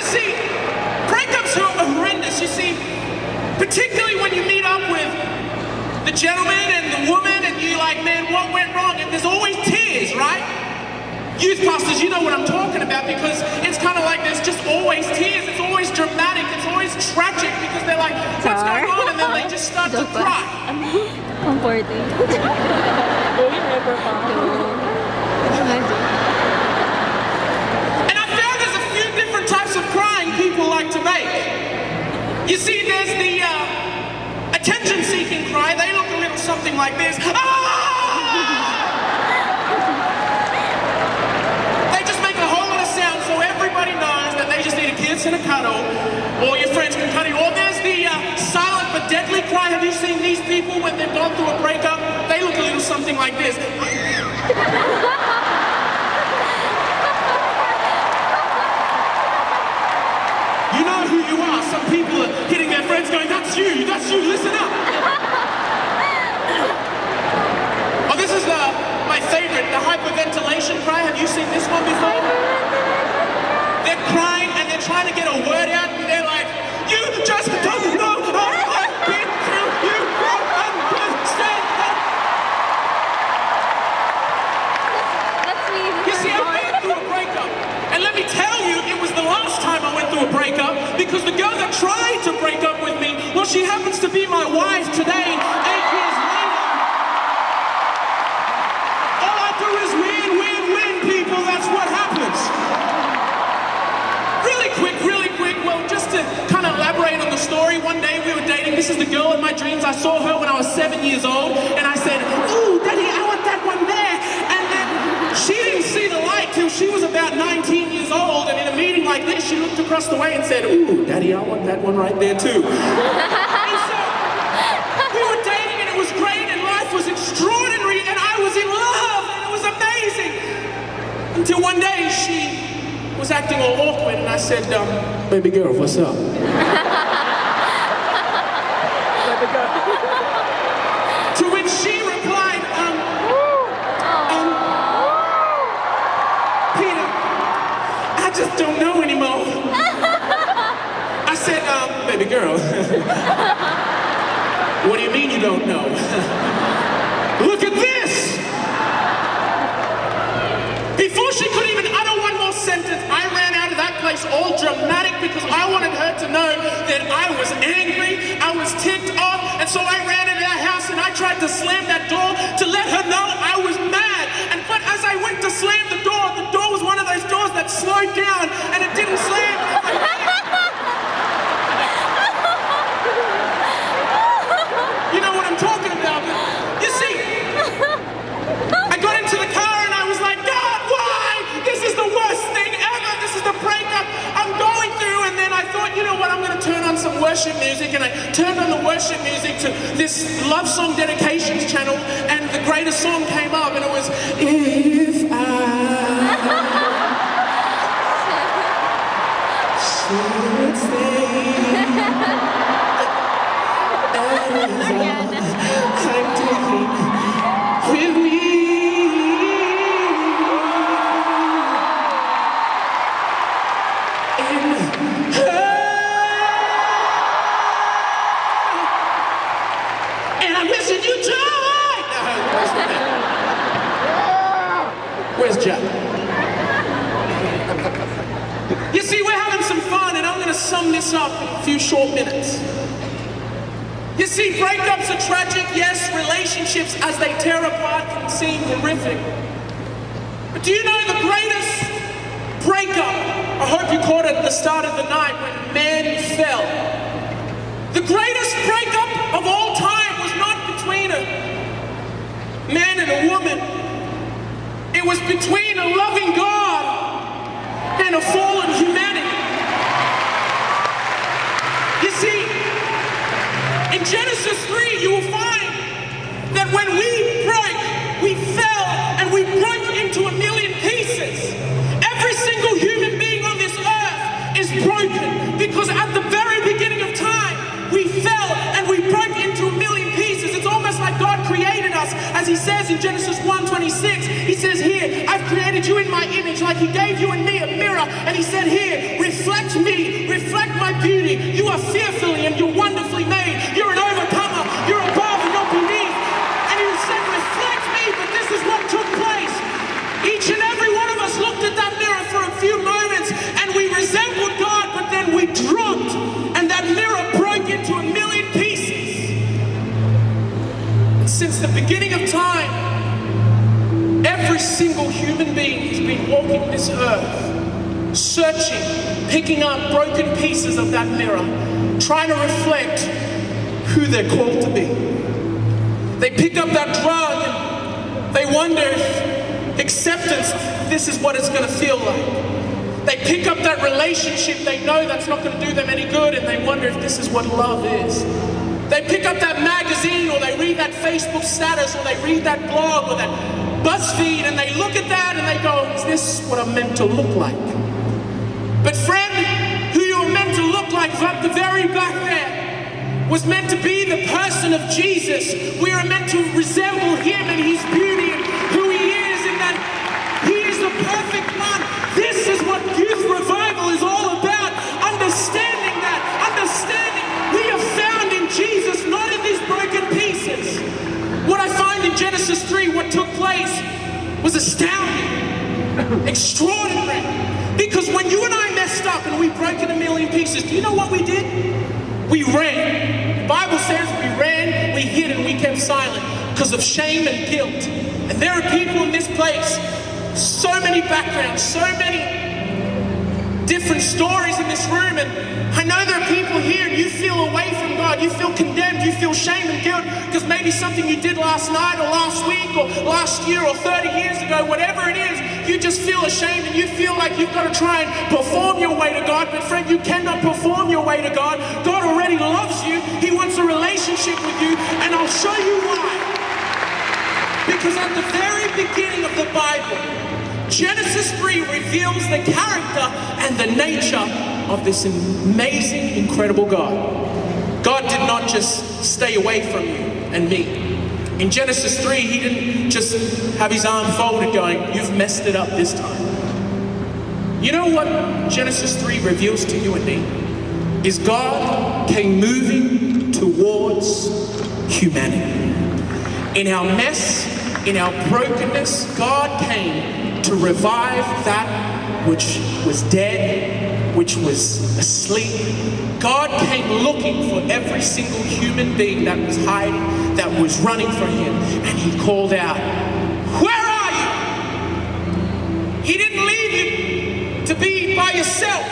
see, breakups are horrendous. You see, particularly when you meet up with the gentleman and the woman and you're like, man, what went wrong? And there's always tears, right? Youth pastors, you know what I'm talking about, because it's kind of like there's just always tears. It's always dramatic. It's always tragic because they're like, what's going on? And then they just start to cry. Comforting. And I found there's a few different types of crying people like to make. You see, there's the attention-seeking cry. They look a little something like this. They just make a whole lot of sound so everybody knows that they just need a kiss and a cuddle, or your friends can cuddle you. Or there's the silent but deadly cry. Have you seen these people when they've gone through a breakup? They look a little something like this. You know who you are. Some people are hitting their friends going, that's you, listen up. Oh, this is my favorite, the hyperventilation cry. Have you seen this one before? They're crying and they're trying to get a word out and they're like, you just don't know how I've been through, you don't understand. That's me. You see, I went through a breakup. And let me tell you, it was the last time I went through a breakup, because the girl that tried to break up with me, well, she happens to be my wife today, 8 years later. All I do is win, win, win, people. That's what happens. Really quick, well, just to kind of elaborate on the story, one day we were dating. This is the girl in my dreams. I saw her when I was 7 years old, and I said, ooh, Daddy, I want that one there. And then she didn't see the light till she was about 19 years old, and in a meeting like this, she looked across the way and said, ooh, Daddy, I want that one right there too. And so, we were dating and it was great and life was extraordinary and I was in love and it was amazing. Until one day, she was acting all awkward and I said, baby girl, what's up? To which she replied, Peter, I just don't know anymore. I said, baby girl, what do you mean you don't know? Look at this! Before she could even utter one more sentence, I ran out of that place all dramatic because I wanted her to know that I was angry, I was ticked off, and so I ran into that house and I tried to slam that door to let her know I was mad. But as I went to slam the door was one of those doors that slowed down and it didn't slam. You know what I'm talking about, but you see, I got into the car and I was like, God, why? This is the worst thing ever. This is the breakup I'm going through. And then I thought, you know what, I'm going to turn on some worship music. And I turned on the worship music to this love song dedications channel, and the greatest song came up, and it was, If I should stay, I'm taking with me. And I'm missing you tonight. Where's Jack? You see, we're having some fun, and I'm going to sum this up in a few short minutes. You see, breakups are tragic. Yes, relationships as they tear apart can seem horrific. But do you know the greatest breakup? I hope you caught it at the start of the night when man fell. The greatest breakup of all time was not between a man and a woman. It was between a loving God and a fallen humanity. You see, in Genesis 3, you will find that when we broke, we fell and we broke into a million pieces. Every single human being on this earth is broken because at the very beginning of time, we fell and we broke into a million pieces. It's almost like God created us, as he says in Genesis 1:26. He says here, I've created you in my image, like he gave you and me a mirror, and he said here, reflect reflect me, reflect my beauty. You are fearfully and you're wonderfully made. You're an overcomer, you're above and not beneath. And he said, reflect me, but this is what took place. Each and every one of us looked at that mirror for a few moments and we resembled God, but then we dropped and that mirror broke into a million pieces. And since the beginning of time, every single human being has been walking this earth, searching, picking up broken pieces of that mirror, trying to reflect who they're called to be. They pick up that drug and they wonder if acceptance, this is what it's going to feel like. They pick up that relationship, they know that's not going to do them any good, and they wonder if this is what love is. They pick up that magazine, or they read that Facebook status, or they read that blog, or that BuzzFeed, and they look at that and they go, is this what I'm meant to look like? But friend, who you are meant to look like at the very back there was meant to be the person of Jesus. We are meant to resemble him and his beauty and who he is, and that he is the perfect one. This is what youth revival is all about. Understanding that, understanding we are found in Jesus, not in these broken pieces. What I find in Genesis 3, what took place was astounding, extraordinary. Because when you and I messed up and we broke in a million pieces, do you know what we did? We ran. The Bible says we ran, we hid, and we kept silent because of shame and guilt. And there are people in this place, so many backgrounds, so many different stories in this room, and I know there are people here and you feel away from God, you feel condemned, you feel shame and guilt because maybe something you did last night or last week or last year or 30 years ago, whatever it is, you just feel ashamed and you feel like you've got to try and perform your way to God. But friend, you cannot perform your way to God. God already loves you. He wants a relationship with you, and I'll show you why. Because at the very beginning of the Bible, Genesis 3 reveals the character and the nature of this amazing, incredible God. God did not just stay away from you and me. In Genesis 3, he didn't just have his arm folded going, you've messed it up this time. You know what Genesis 3 reveals to you and me? Is God came moving towards humanity. In our mess, in our brokenness, God came to revive that which was dead, which was asleep. God came looking for every single human being that was hiding, that was running for him, and he called out, where are you? He didn't leave you to be by yourself.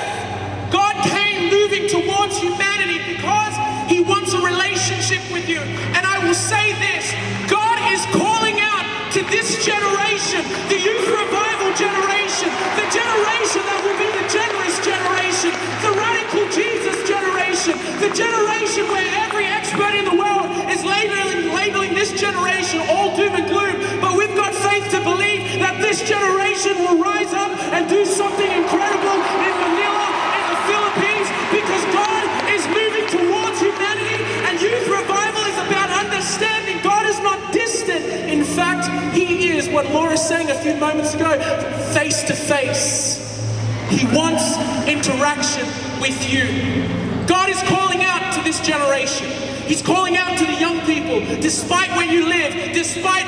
God came moving towards humanity because he wants a relationship with you. And I will say this, God is calling out to this generation, the youth revival generation, the generation that will be the generous generation, the radical Jesus generation, the generation where every expert in the world is labeling this generation all doom and gloom. But we've got faith to believe that this generation will rise up and do something incredible in Manila, in the Philippines, because God is moving towards humanity, and youth revival is about understanding God is not distant. In fact, he is, what Laura sang a few moments ago, face to face. He wants interaction with you. God is calling out to this generation. He's calling out to the young people, despite where you live, despite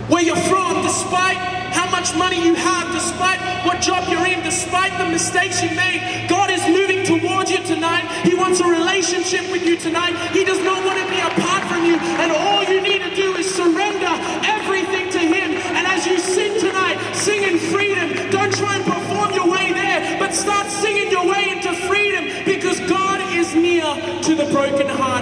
where you're from, despite how much money you have, despite what job you're in, despite the mistakes you made, God is moving towards you tonight. He wants a relationship with you tonight. He does not want to be apart from you, and all you need to do is surrender everything to him. And as you sing tonight, sing in freedom. Don't try and perform your way there, but start singing your way into freedom, because God is near to the brokenhearted.